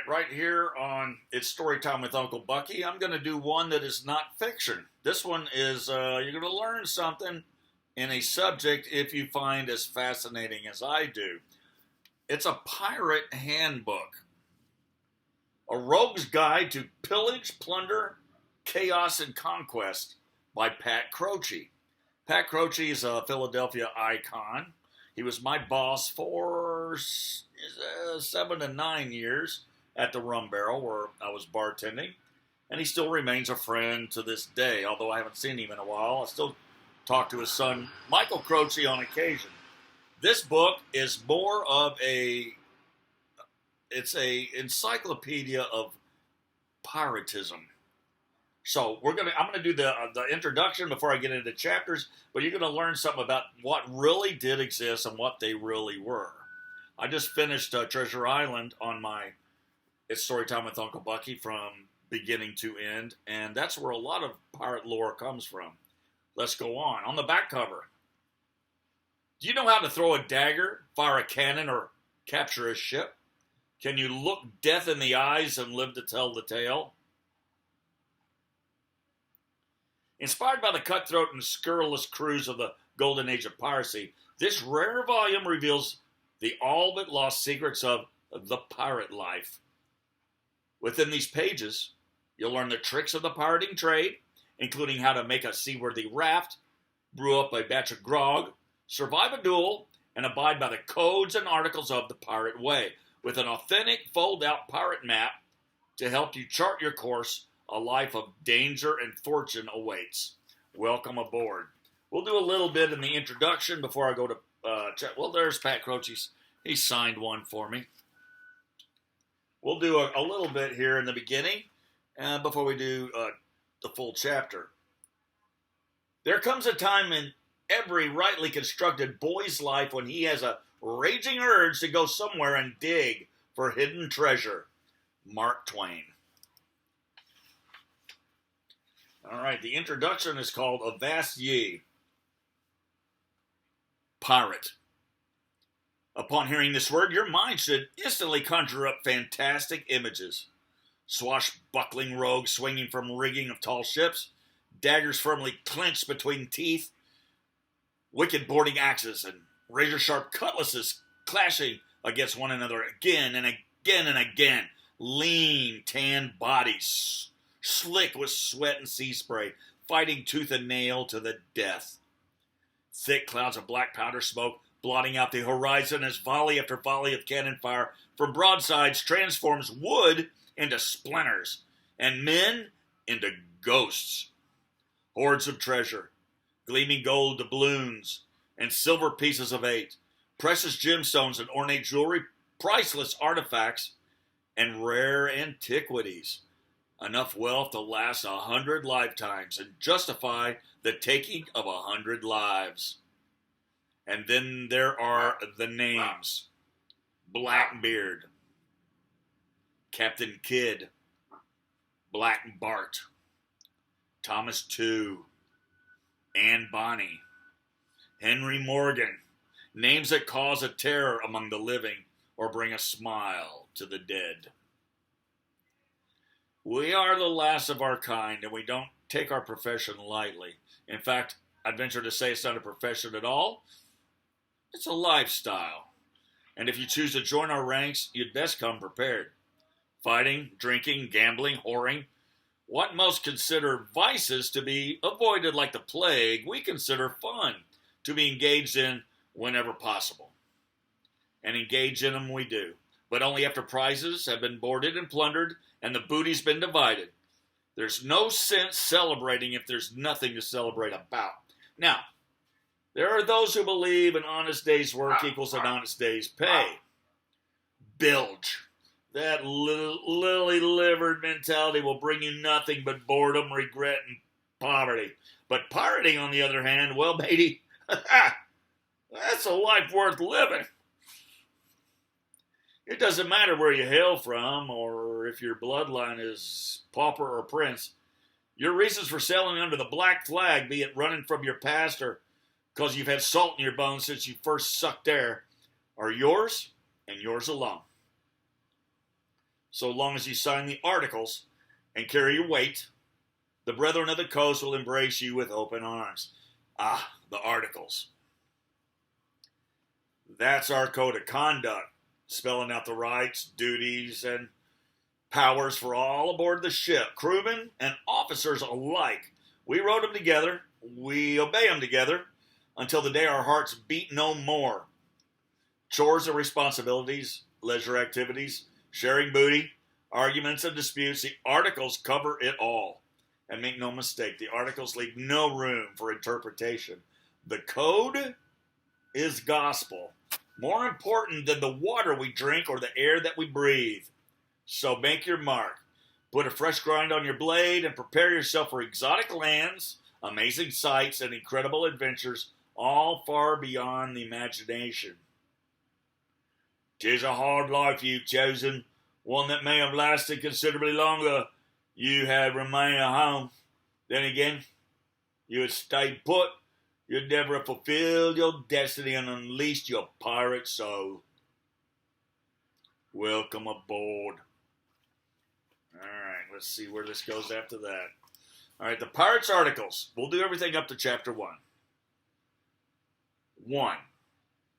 right here on It's Story Time with Uncle Bucky, I'm going to do one that is not fiction. This one is, you're going to learn something in a subject if you find as fascinating as I do. It's a pirate handbook. A Rogue's Guide to Pillage, Plunder, Chaos, and Conquest by Pat Croce. Pat Croce is a Philadelphia icon. He was my boss for 7 to 9 years at the Rum Barrel where I was bartending. And he still remains a friend to this day. Although I haven't seen him in a while, I still talk to his son, Michael Croce, on occasion. This book is more of it's a encyclopedia of piratism. So I'm gonna do the introduction before I get into chapters, but you're gonna learn something about what really did exist and what they really were. I just finished Treasure Island on my It's Storytime with Uncle Bucky from beginning to end, and that's where a lot of pirate lore comes from. Let's go on. On the back cover, do you know how to throw a dagger, fire a cannon, or capture a ship? Can you look death in the eyes and live to tell the tale? Inspired by the cutthroat and scurrilous crews of the golden age of piracy, this rare volume reveals the all but lost secrets of the pirate life. Within these pages, you'll learn the tricks of the pirating trade, including how to make a seaworthy raft, brew up a batch of grog, survive a duel, and abide by the codes and articles of the pirate way, with an authentic fold-out pirate map to help you chart your course. A life of danger and fortune awaits. Welcome aboard. We'll do a little bit in the introduction before I go to there's Pat Croce. He signed one for me. We'll do a little bit here in the beginning before we do the full chapter. There comes a time in every rightly constructed boy's life when he has a raging urge to go somewhere and dig for hidden treasure. Mark Twain. All right, the introduction is called Avast Ye, Pirate. Upon hearing this word, your mind should instantly conjure up fantastic images. Swashbuckling rogues swinging from rigging of tall ships, daggers firmly clenched between teeth, wicked boarding axes, and razor-sharp cutlasses clashing against one another again and again and again. Lean, tan bodies, slick with sweat and sea spray, fighting tooth and nail to the death. Thick clouds of black powder smoke blotting out the horizon as volley after volley of cannon fire from broadsides transforms wood into splinters and men into ghosts. Hordes of treasure, gleaming gold doubloons and silver pieces of 8, precious gemstones and ornate jewelry, priceless artifacts, and rare antiquities. Enough wealth to last 100 lifetimes and justify the taking of 100 lives. And then there are the names. Blackbeard, Captain Kidd, Black Bart, Thomas Tew, Anne Bonny, Henry Morgan. Names that cause a terror among the living or bring a smile to the dead. We are the last of our kind, and we don't take our profession lightly. In fact, I'd venture to say it's not a profession at all. It's a lifestyle. And if you choose to join our ranks, you'd best come prepared. Fighting, drinking, gambling, whoring, what most consider vices to be avoided like the plague, we consider fun to be engaged in whenever possible. And engage in them we do, but only after prizes have been boarded and plundered and the booty's been divided. There's no sense celebrating if there's nothing to celebrate about. Now, there are those who believe an honest day's work equals an honest day's pay. Bilge. That lily-livered mentality will bring you nothing but boredom, regret, and poverty. But pirating, on the other hand, well, matey, that's a life worth living. It doesn't matter where you hail from or if your bloodline is pauper or prince. Your reasons for sailing under the black flag, be it running from your past or because you've had salt in your bones since you first sucked air, are yours and yours alone. so long as you sign the articles and carry your weight. The brethren of the coast will embrace you with open arms. Ah, the articles. That's our code of conduct, spelling out the rights, duties, and powers for all aboard the ship, crewmen and officers alike. We wrote them together, we obey them together, until the day our hearts beat no more. Chores and responsibilities, leisure activities, sharing booty, arguments and disputes, the articles cover it all. And make no mistake, the articles leave no room for interpretation. The code is gospel, more important than the water we drink or the air that we breathe. So make your mark. Put a fresh grind on your blade and prepare yourself for exotic lands, amazing sights, and incredible adventures, all far beyond the imagination. 'Tis a hard life you've chosen, one that may have lasted considerably longer. You had remained at home. Then again, you had stayed put. You'd never have fulfilled your destiny and unleashed your pirate soul. Welcome aboard. Alright, let's see where this goes after that. Alright, the Pirates Articles. We'll do everything up to chapter 1. 1.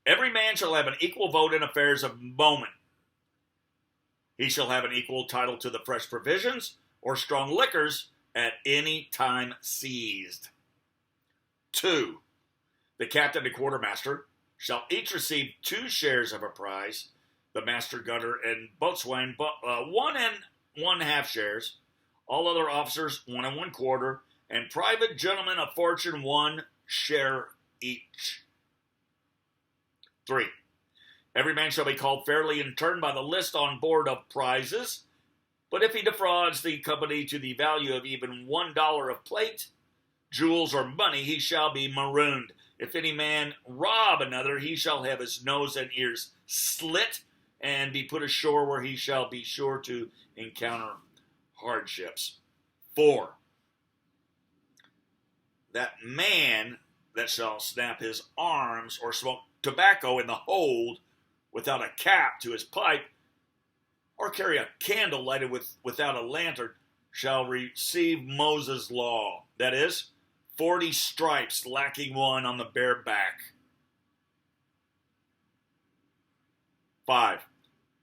Every man shall have an equal vote in affairs of moment. He shall have an equal title to the fresh provisions or strong liquors at any time seized. 2. The captain and quartermaster shall each receive 2 shares of a prize, the master gunner and boatswain 1 1/2 shares, all other officers 1 1/4, and private gentlemen of fortune 1 share each. 3. Every man shall be called fairly in turn by the list on board of prizes, but if he defrauds the company to the value of even $1 of plate, jewels, or money, he shall be marooned. If any man rob another, he shall have his nose and ears slit and be put ashore, where he shall be sure to encounter hardships. 4. That man that shall snap his arms or smoke tobacco in the hold without a cap to his pipe, or carry a candle lighted without a lantern, shall receive Moses' law. That is, 40 stripes, lacking 1 on the bare back. 5.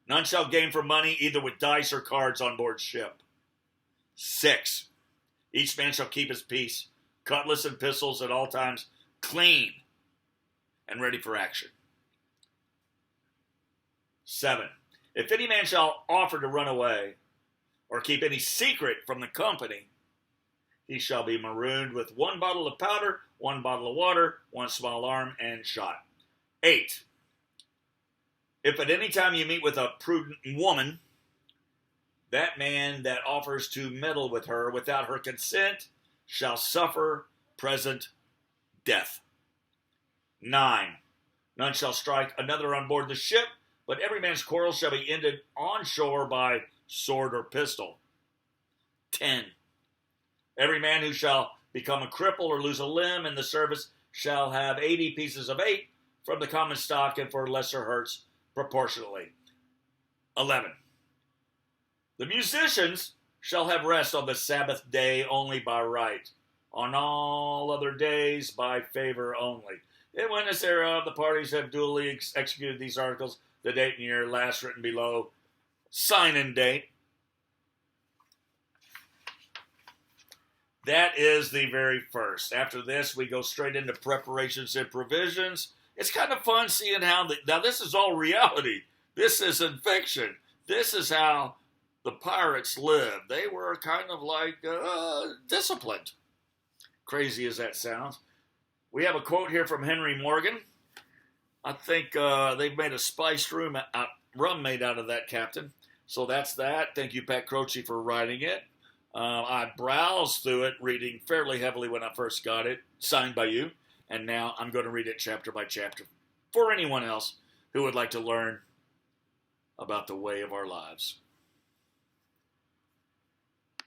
None shall gain for money either with dice or cards on board ship. 6. Each man shall keep his piece, cutlass and pistols at all times clean and ready for action. 7. If any man shall offer to run away or keep any secret from the company, he shall be marooned with 1 bottle of powder, 1 bottle of water, 1 small arm, and shot. 8. If at any time you meet with a prudent woman, that man that offers to meddle with her without her consent shall suffer present death. 9. None shall strike another on board the ship, but every man's quarrel shall be ended on shore by sword or pistol. 10. Every man who shall become a cripple or lose a limb in the service shall have 80 pieces of 8 from the common stock, and for lesser hurts proportionately. 11. The musicians shall have rest on the Sabbath day only by right, on all other days by favor only. In witness thereof, the parties have duly executed these articles, the date and year last written below, sign and date. That is the very first. After this, we go straight into preparations and provisions. It's kind of fun seeing how, now this is all reality. This isn't fiction. This is how the pirates lived. They were kind of like disciplined. Crazy as that sounds. We have a quote here from Henry Morgan. I think they've made a spiced rum made out of that, Captain. So that's that. Thank you, Pat Croce, for writing it. I browsed through it, reading fairly heavily when I first got it, signed by you. And now I'm going to read it chapter by chapter for anyone else who would like to learn about the way of our lives.